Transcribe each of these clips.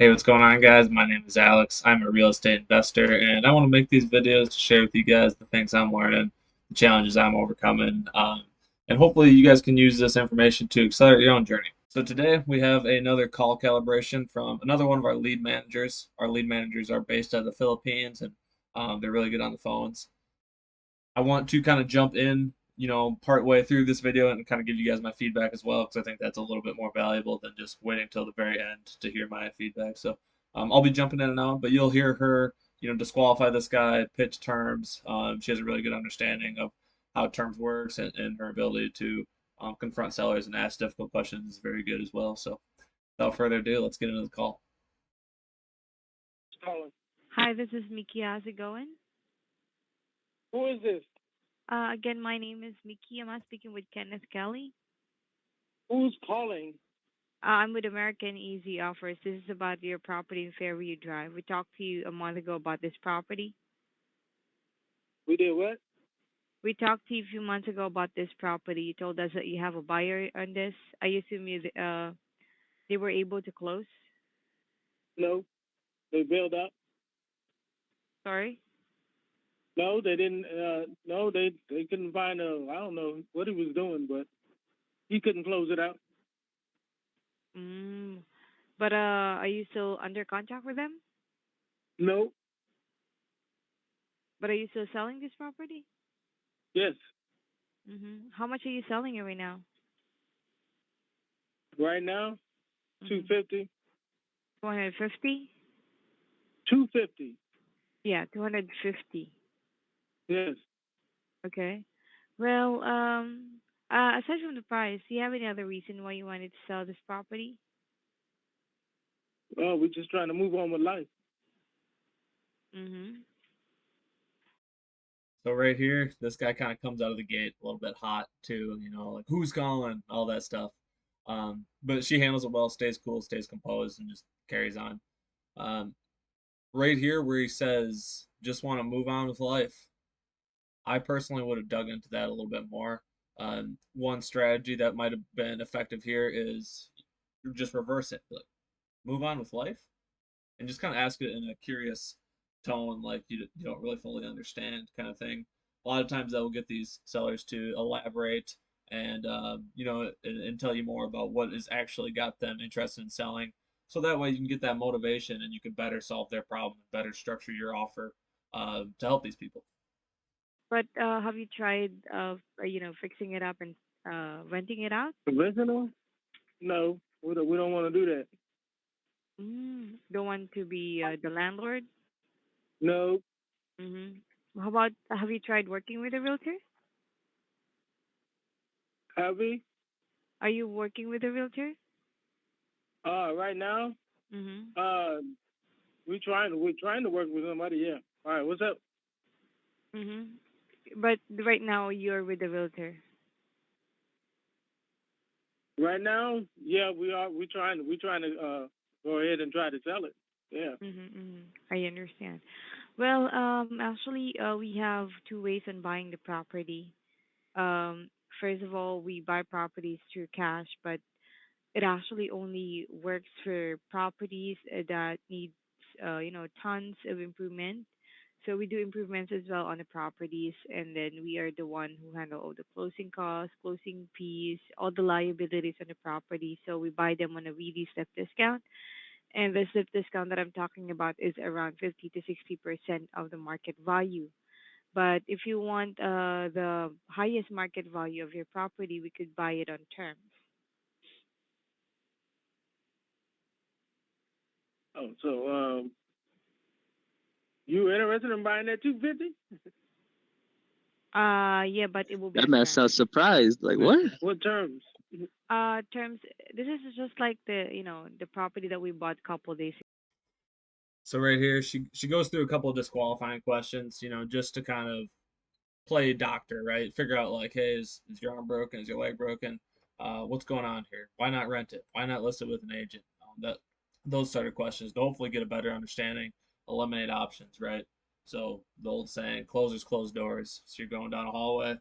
Hey, what's going on, guys? My name is Alex. I'm a real estate investor, and I want to make these videos to share with you guys the things I'm learning, the challenges I'm overcoming, and hopefully you guys can use this information to accelerate your own journey. So today we have another call calibration from another one of our lead managers. Our lead managers are based out of the Philippines, and they're really good on the phones. I want to kind of jump in, part way through this video and kind of give you guys my feedback as well, because I think that's a little bit more valuable than just waiting till the very end to hear my feedback. So I'll be jumping in and out, but you'll hear her, disqualify this guy, pitch terms. She has a really good understanding of how terms works, and her ability to confront sellers and ask difficult questions is very good as well. So without further ado, let's get into the call. Calling. Hi, this is Mickey. How's it going? Who is this? Again, my name is Mickey. Am I speaking with Kenneth Kelly? Who's calling? I'm with American Easy Offers. This is about your property in Fairview Drive. We talked to you a month ago about this property. We did what? We talked to you a few months ago about this property. You told us that you have a buyer on this. I assume they were able to close. No. They bailed out. Sorry. No, they didn't. No, they couldn't find a. I don't know what he was doing, but he couldn't close it out. Mm. But are you still under contract with them? No. But are you still selling this property? Yes. How much are you selling it right now? Right now, Mm-hmm. 250. 250? 250. Yeah, 250. Yes. Okay. Well, aside from the price, do you have any other reason why you wanted to sell this property? Well, we're just trying to move on with life. Mm-hmm. So right here, this guy kind of comes out of the gate a little bit hot too, like who's calling, all that stuff. But she handles it well, stays cool, stays composed, and just carries on. Um, right here, where he says, "Just want to move on with life." I personally would have dug into that a little bit more. One strategy that might have been effective here is just reverse it, like move on with life, and just kind of ask it in a curious tone, like you don't really fully understand, kind of thing. A lot of times that will get these sellers to elaborate and and tell you more about what has actually got them interested in selling. So that way you can get that motivation and you can better solve their problem, better structure your offer to help these people. But have you tried, fixing it up and renting it out? Original? No. We don't want to do that. Don't want to be the landlord? No. How about, have you tried working with a realtor? Have we? Are you working with a realtor? Right now, Mm-hmm. we're trying to work with somebody. Yeah. All right. What's up? But right now you're with a realtor. Right now, yeah, we are. We're trying to go ahead and try to sell it. Yeah. I understand. Well, actually, we have two ways on buying the property. Um, First of all, we buy properties through cash, but it actually only works for properties that need, tons of improvement. So we do improvements as well on the properties, and then we are the one who handle all the closing costs, closing fees, all the liabilities on the property. So we buy them on a really steep discount, and the steep discount that I'm talking about is around 50 to 60% of the market value. But if you want the highest market value of your property, we could buy it on terms. Oh, so you interested in buying that 250? Yeah, but it will be That on man terms. sounds surprised. Like, what? What terms? Terms. This is just like the property that we bought a couple days. So right here, she goes through a couple of disqualifying questions, just to kind of play doctor, right? Figure out like, hey, is your arm broken? Is your leg broken? What's going on here? Why not rent it? Why not list it with an agent? That those sort of questions to hopefully get a better understanding, eliminate options, right? So the old saying, closers close doors. So you're going down a hallway.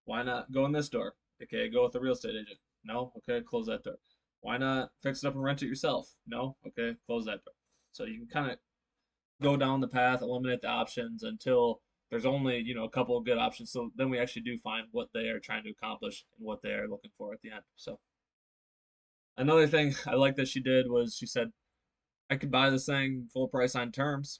Why not go in this door? Okay, go with a real estate agent. No, okay, close that door. Why not fix it up and rent it yourself? No, okay, close that door. So you can kind of go down the path, eliminate the options until there's only, a couple of good options. So then we actually do find what they are trying to accomplish and what they are looking for at the end. So another thing I like that she did was she said, I could buy this thing full price on terms,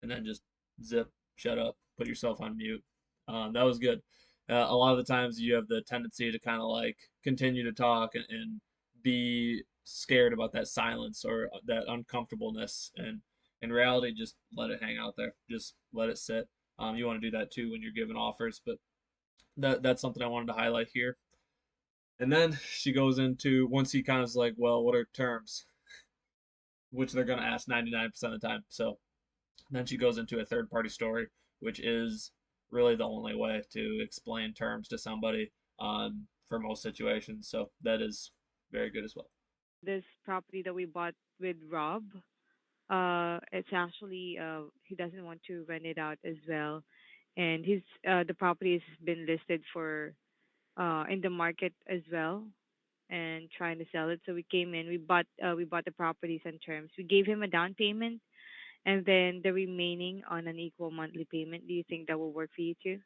and then just zip, shut up, put yourself on mute. That was good. A lot of the times you have the tendency to kind of like continue to talk and be scared about that silence or that uncomfortableness. And in reality, just let it hang out there. Just let it sit. You want to do that too when you're giving offers, but that's something I wanted to highlight here. And then she goes into once he kind of is like, well, what are terms? Which they're going to ask 99% of the time. So then she goes into a third party story, which is really the only way to explain terms to somebody for most situations. So that is very good as well. This property that we bought with Rob, it's actually he doesn't want to rent it out as well, and his the property has been listed for in the market as well, and trying to sell it. So we came in, we bought the properties on terms. We gave him a down payment, and then the remaining on an equal monthly payment. Do you think that will work for you too?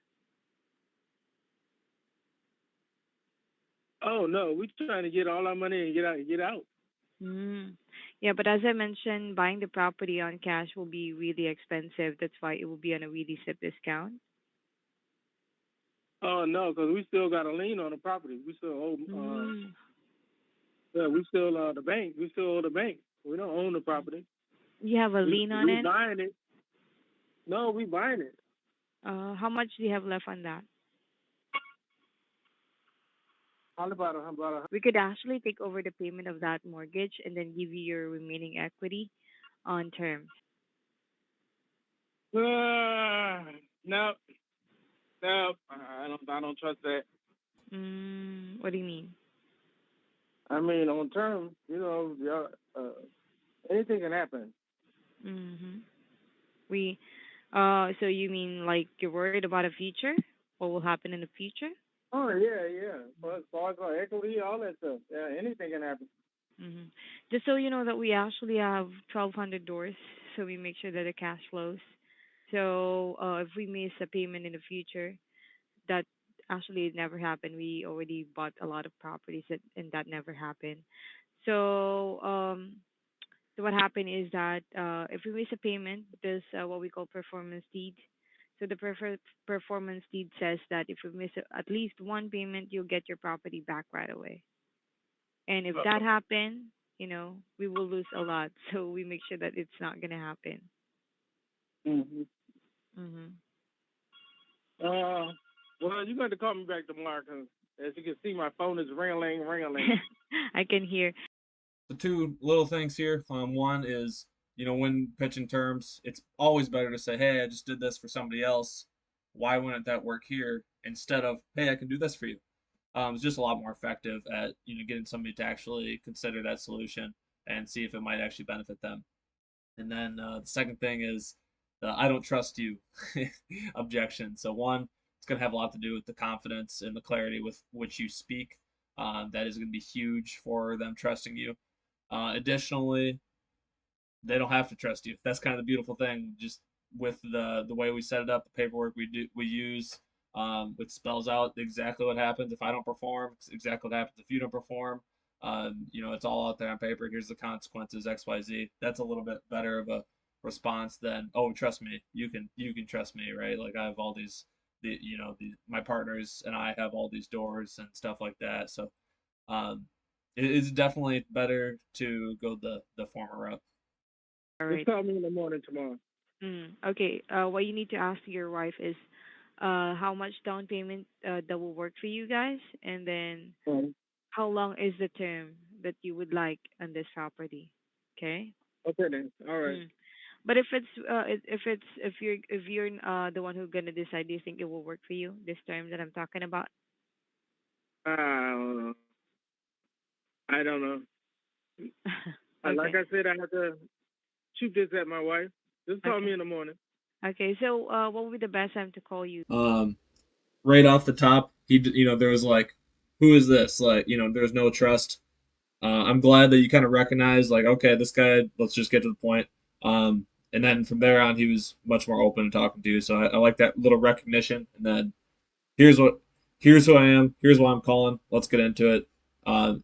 Oh no, we trying to get all our money and get out. Get out. Mm. Yeah, but as I mentioned, buying the property on cash will be really expensive. That's why it will be on a really steep discount. Oh no, because we still got a lien on the property. We still owe. Mm. Yeah, we still the bank. We still owe the bank. We don't own the property. You have a lien on We it? buying it. No, we buying it. How much do you have left on that? All about We could actually take over the payment of that mortgage and then give you your remaining equity on terms. no, no. I don't trust that. Mm, what do you mean? I mean, on terms, anything can happen. Mm-hmm. We, so you mean like you're worried about the future? What will happen in the future? Oh yeah, yeah. But as far as equity, all that stuff, yeah, anything can happen. Mm-hmm. Just so you know that we actually have 1,200 doors, so we make sure that the cash flows. So if we miss a payment in the future, that actually it never happened. We already bought a lot of properties and that never happened. So so what happened is that if we miss a payment, there's what we call performance deed. So the performance deed says that if we miss at least one payment, you'll get your property back right away. And if that happens, we will lose a lot. So we make sure that it's not gonna happen. Mm-hmm. Mhm. Well, you got to call me back tomorrow because, as you can see, my phone is ringling, ringling. I can hear. The two little things here. One is, when pitching terms, it's always better to say, hey, I just did this for somebody else. Why wouldn't that work here? Instead of, hey, I can do this for you. It's just a lot more effective at, getting somebody to actually consider that solution and see if it might actually benefit them. And then the second thing is the I don't trust you objection. So, one, it's going to have a lot to do with the confidence and the clarity with which you speak. That is going to be huge for them trusting you. Additionally, they don't have to trust you. That's kind of the beautiful thing. Just with the way we set it up, the paperwork we use, it spells out exactly what happens if I don't perform, exactly what happens if you don't perform. It's all out there on paper. Here's the consequences, X, Y, Z. That's a little bit better of a response than, oh, trust me, you can trust me, right? Like I have all these, my partners and I have all these doors and stuff like that. So um, it's definitely better to go the former route. All Just right. call me in the morning tomorrow. Okay. What you need to ask your wife is, how much down payment that will work for you guys, and then Um, how long is the term that you would like on this property? Okay. okay then. All right. Mm. But if you're the one who's gonna decide, do you think it will work for you this term that I'm talking about? Uh, I don't know. Like Okay. I said, I have to shoot this at my wife. Just call me Okay. in the morning. Okay. So what would be the best time to call you? Right off the top, there was like, who is this? Like, there's no trust. I'm glad that you kind of recognize, like, okay, this guy. Let's just get to the point. And then from there on, he was much more open to talking to you. So I like that little recognition. And then here's what, here's who I am. Here's why I'm calling. Let's get into it.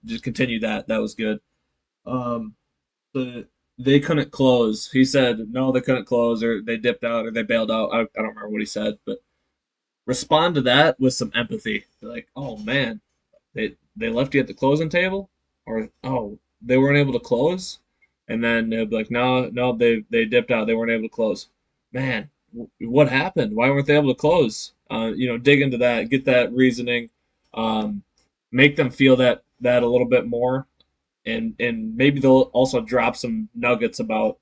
Just continue that. That was good. Um, the they couldn't close. He said no, they couldn't close, or they dipped out, or they bailed out. I don't remember what he said, but respond to that with some empathy. Be like, oh man, they left you at the closing table, or oh they weren't able to close, and then they'll be like, no, they dipped out, they weren't able to close. Man, what happened? Why weren't they able to close? Dig into that, get that reasoning, um, make them feel that a little bit more, and maybe they'll also drop some nuggets about,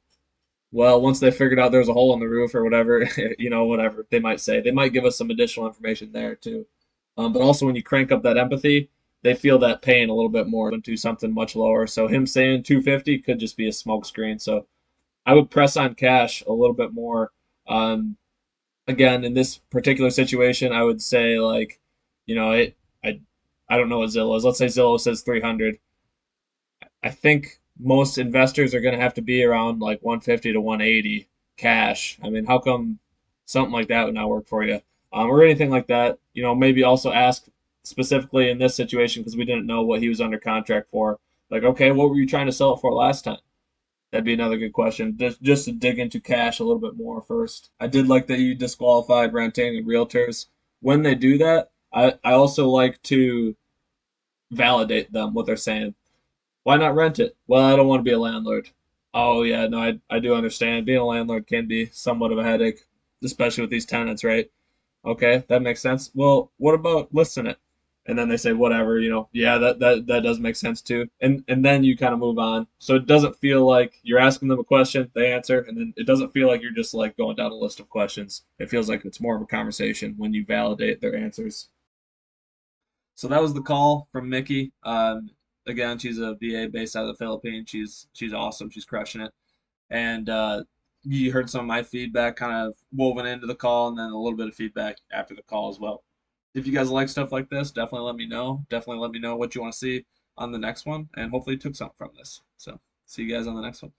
well, once they figured out there was a hole in the roof or whatever, whatever they might say, they might give us some additional information there too. But also, when you crank up that empathy, they feel that pain a little bit more into something much lower. So him saying 250 could just be a smokescreen. So I would press on cash a little bit more. Um, Again, in this particular situation, I would say like, I I don't know what Zillow is. Let's say Zillow says 300. I think most investors are going to have to be around like 150 to 180 cash. I mean, how come something like that would not work for you? Or anything like that. Maybe also ask specifically in this situation because we didn't know what he was under contract for. Like, okay, what were you trying to sell it for last time? That'd be another good question. Just to dig into cash a little bit more first. I did like that you disqualified renting and realtors. When they do that, I also like to validate them what they're saying. Why not rent it? Well, I don't want to be a landlord. Oh yeah, no, I do understand. Being a landlord can be somewhat of a headache, especially with these tenants, right? Okay, that makes sense. Well, what about listing it? And then they say whatever, yeah, that does make sense too. And then you kind of move on. So it doesn't feel like you're asking them a question, they answer, and then it doesn't feel like you're just like going down a list of questions. It feels like it's more of a conversation when you validate their answers. So that was the call from Mickey. Again, she's a VA based out of the Philippines. She's awesome. She's crushing it. And you heard some of my feedback kind of woven into the call, and then a little bit of feedback after the call as well. If you guys like stuff like this, definitely let me know. Definitely let me know what you want to see on the next one, and hopefully you took something from this. So see you guys on the next one.